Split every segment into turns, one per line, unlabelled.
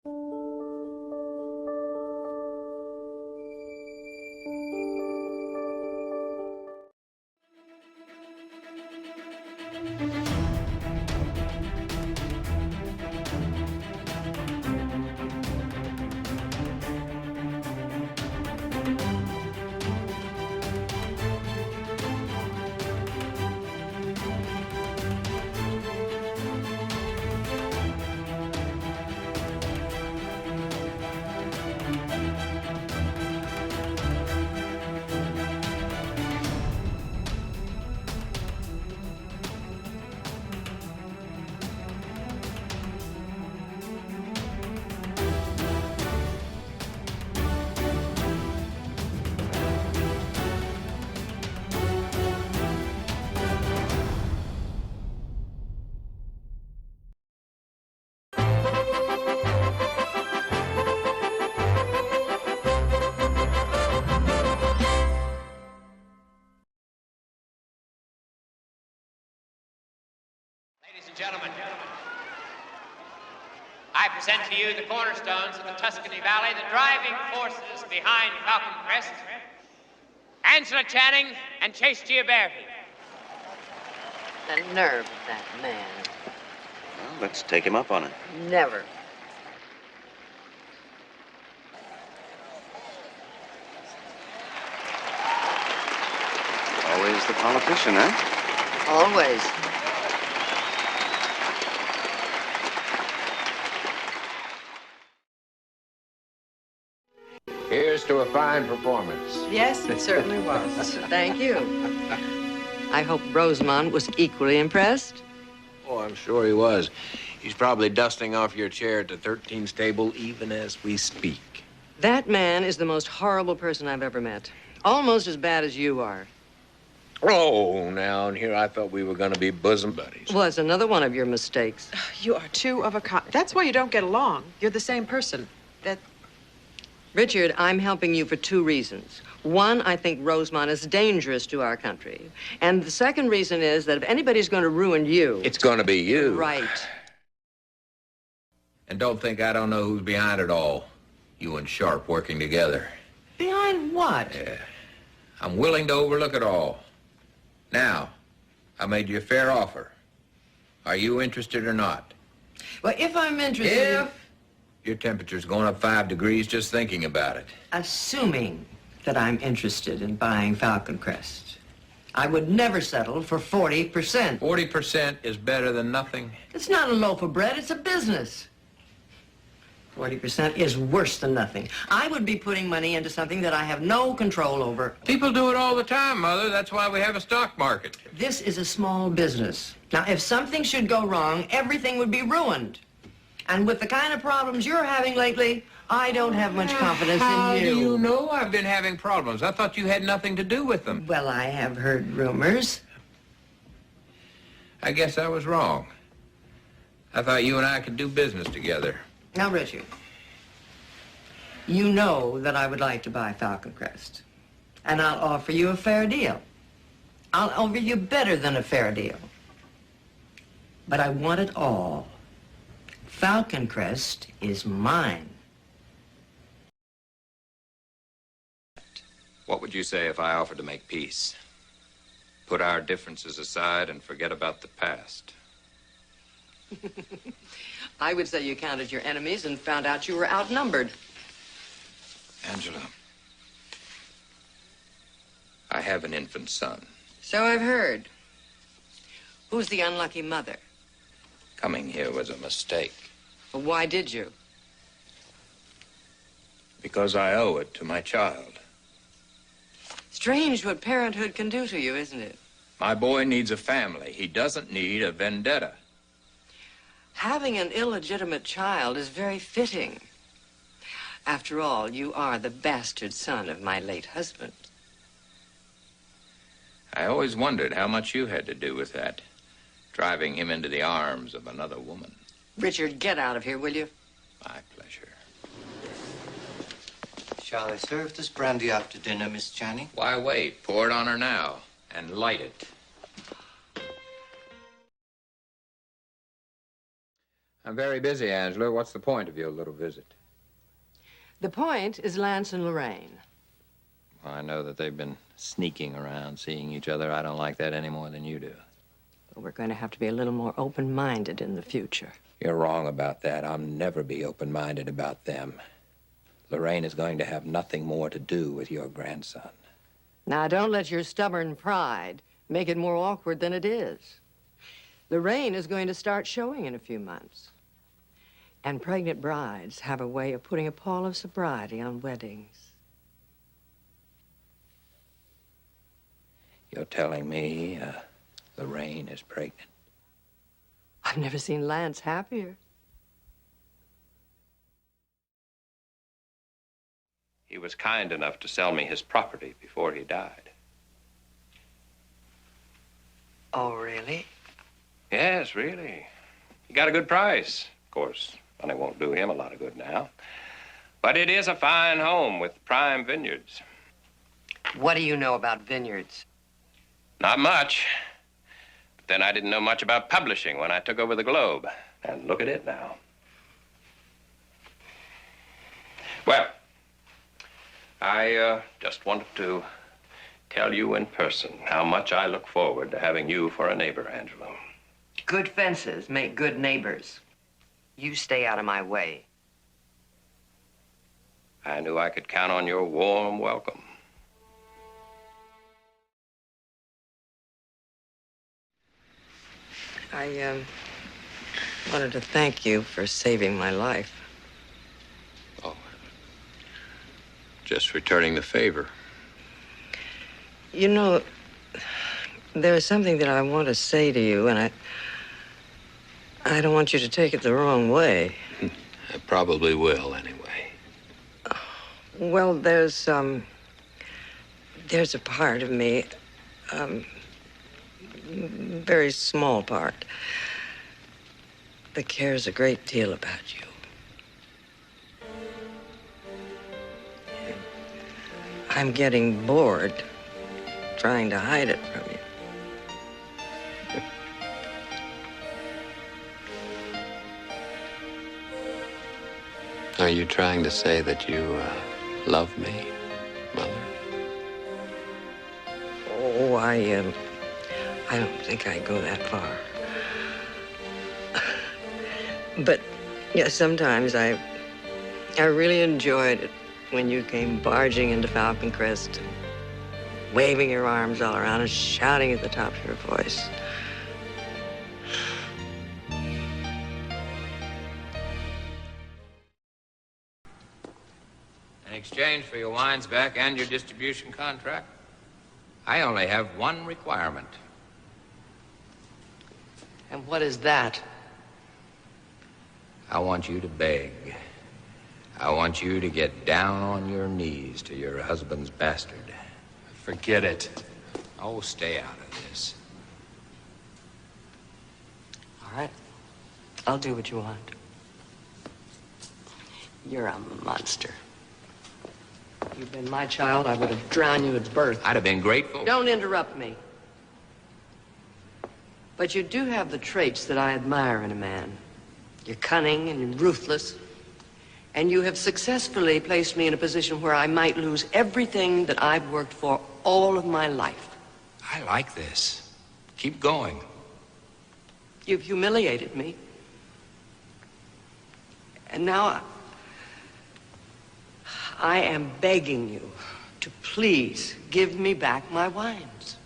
Ladies and gentlemen, I present to you the cornerstones of the Tuscany Valley, the driving forces behind Falcon Crest, Angela Channing and Chase Gioberti.
The nerve of that man.
Well, let's take him up on it.
Never.
Always the politician, eh?
Always.
Here's to a fine performance.
Yes, it certainly was. Thank you. I hope Rosamond was equally impressed.
Oh, I'm sure he was. He's probably dusting off your chair at the 13th table even as we speak.
That man is the most horrible person I've ever met. Almost as bad as you are.
Oh, now, and here I thought we were going to be bosom buddies.
Well, that's another one of your mistakes.
You are two of a kind. That's why you don't get along. You're the same person.
Richard, I'm helping you for two reasons. One, I think Rosamond is dangerous to our country. And the second reason is that if anybody's going to ruin you...
It's going to be you.
Right.
And don't think I don't know who's behind it all. You and Sharp working together.
Behind what?
Yeah. I'm willing to overlook it all. Now, I made you a fair offer. Are you interested or not?
Well, if I'm interested...
If your temperature's going up 5 degrees just thinking about it.
Assuming that I'm interested in buying Falcon Crest, I would never settle for 40%.
40% is better than nothing.
It's not a loaf of bread, it's a business. 40% is worse than nothing. I would be putting money into something that I have no control over.
People do it all the time, Mother. That's why we have a stock market.
This is a small business. Now, if something should go wrong, everything would be ruined. And with the kind of problems you're having lately, I don't have much confidence in you.
How do you know I've been having problems? I thought you had nothing to do with them.
Well, I have heard rumors.
I guess I was wrong. I thought you and I could do business together.
Now, Richard, you know that I would like to buy Falcon Crest. And I'll offer you a fair deal. I'll offer you better than a fair deal. But I want it all. Falcon Crest is mine.
What would you say if I offered to make peace? Put our differences aside and forget about the past?
I would say you counted your enemies and found out you were outnumbered.
Angela, I have an infant son.
So I've heard. Who's the unlucky mother?
Coming here was a mistake.
Well, why did you?
Because I owe it to my child.
Strange what parenthood can do to you, isn't it?
My boy needs a family. He doesn't need a vendetta.
Having an illegitimate child is very fitting. After all, you are the bastard son of my late husband.
I always wondered how much you had to do with that, driving him into the arms of another woman.
Richard, get out of here, will you?
My pleasure.
Shall I serve this brandy after dinner, Miss Channing?
Why wait? Pour it on her now and light it.
I'm very busy, Angela. What's the point of your little visit?
The point is Lance and Lorraine.
Well, I know that they've been sneaking around, seeing each other. I don't like that any more than you do.
But we're going to have to be a little more open-minded in the future.
You're wrong about that. I'll never be open-minded about them. Lorraine is going to have nothing more to do with your grandson.
Now, don't let your stubborn pride make it more awkward than it is. Lorraine is going to start showing in a few months. And pregnant brides have a way of putting a pall of sobriety on weddings.
You're telling me Lorraine is pregnant?
I've never seen Lance happier.
He was kind enough to sell me his property before he died.
Oh, really?
Yes, really. He got a good price. Of course, money won't do him a lot of good now. But it is a fine home with prime vineyards.
What do you know about vineyards?
Not much. But then I didn't know much about publishing when I took over the Globe. And look at it now. Well, I just wanted to tell you in person how much I look forward to having you for a neighbor, Angela.
Good fences make good neighbors. You stay out of my way.
I knew I could count on your warm welcome.
I wanted to thank you for saving my life.
Oh, just returning the favor.
You know, there's something that I want to say to you, and I don't want you to take it the wrong way.
I probably will, anyway.
Well, there's a part of me, very small part, that cares a great deal about you. I'm getting bored trying to hide it from you.
Are you trying to say that you love me, Mother?
Oh, I don't think I go that far. But, yeah, sometimes I really enjoyed it when you came barging into Falcon Crest and waving your arms all around and shouting at the top of your voice.
In exchange for your wines back and your distribution contract, I only have one requirement.
And what is that?
I want you to beg. I want you to get down on your knees to your husband's bastard.
Forget it.
Oh, stay out of this.
All right. I'll do what you want. You're a monster. You've been my child, I would have drowned you at birth.
I'd have been grateful.
Don't interrupt me. But you do have the traits that I admire in a man. You're cunning and you're ruthless. And you have successfully placed me in a position where I might lose everything that I've worked for all of my life.
I like this. Keep going.
You've humiliated me. And now I am begging you to please give me back my wines.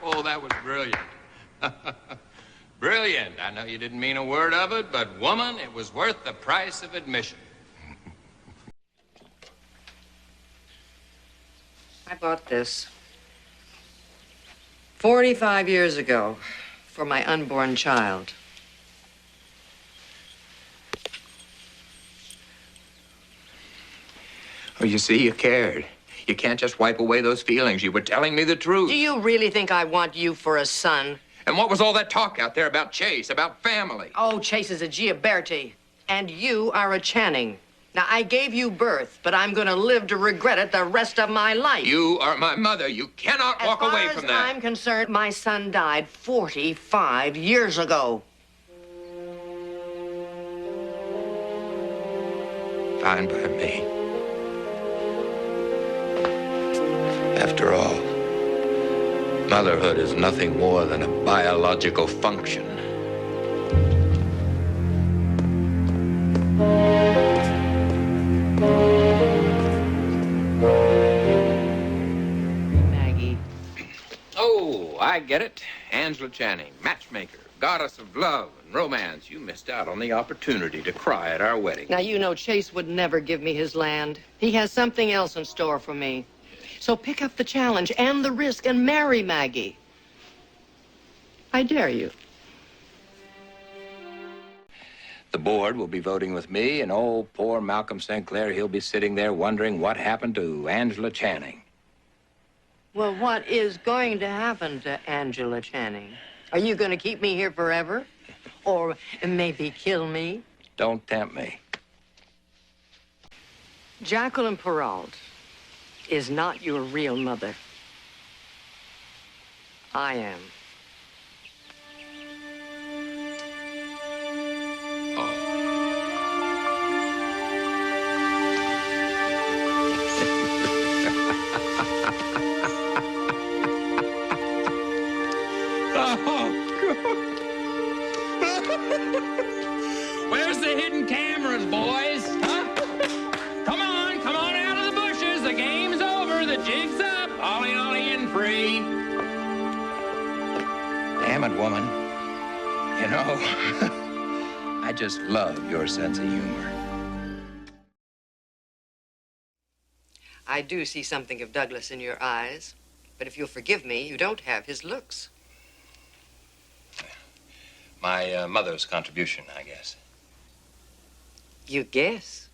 Oh, that was brilliant. Brilliant. I know you didn't mean a word of it, but woman, it was worth the price of admission.
I bought this 45 years ago for my unborn child.
Oh, you see, you cared. You can't just wipe away those feelings. You were telling me the truth.
Do you really think I want you for a son?
And what was all that talk out there about Chase, about family?
Oh, Chase is a Gioberti, and you are a Channing. Now, I gave you birth, but I'm going to live to regret it the rest of my life.
You are my mother. You cannot walk away from
As far
that.
as I'm concerned, my son died 45 years ago.
Fine by me. After all, motherhood is nothing more than a biological function.
Maggie.
Oh, I get it. Angela Channing, matchmaker, goddess of love and romance. You missed out on the opportunity to cry at our wedding.
Now, you know Chase would never give me his land. He has something else in store for me. So pick up the challenge and the risk and marry Maggie. I dare you.
The board will be voting with me, and old poor Malcolm St. Clair, he'll be sitting there wondering what happened to Angela Channing.
Well, what is going to happen to Angela Channing? Are you going to keep me here forever? Or maybe kill me?
Don't tempt me.
Jacqueline Perrault is not your real mother. I am.
Where's the hidden cameras, boys? Huh? Come on out of the bushes. The game's over. The jig's up. Ollie, ollie, and free. Damn it, woman. You know, I just love your sense of humor.
I do see something of Douglas in your eyes. But if you'll forgive me, you don't have his looks.
My mother's contribution, I guess.
You guess.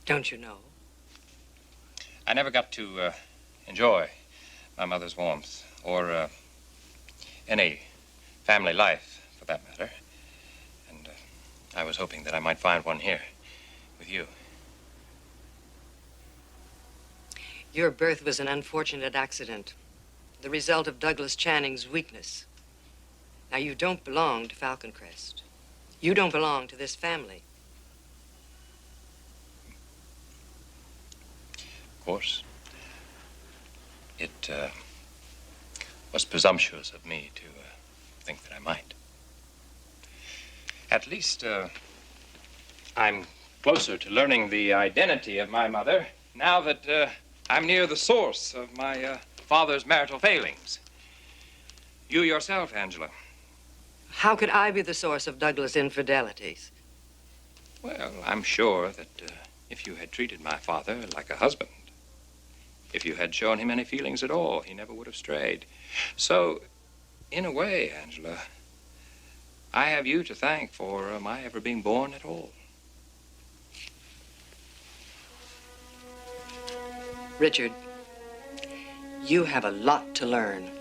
Don't you know?
I never got to enjoy my mother's warmth or any family life, for that matter. And I was hoping that I might find one here with you.
Your birth was an unfortunate accident, the result of Douglas Channing's weakness. Now, you don't belong to Falcon Crest. You don't belong to this family.
Of course. It was presumptuous of me to think that I might. At least, I'm closer to learning the identity of my mother now that I'm near the source of my father's marital failings. You yourself, Angela.
How could I be the source of Douglas' infidelities?
Well, I'm sure that if you had treated my father like a husband, if you had shown him any feelings at all, he never would have strayed. So, in a way, Angela, I have you to thank for my ever being born at all.
Richard, you have a lot to learn.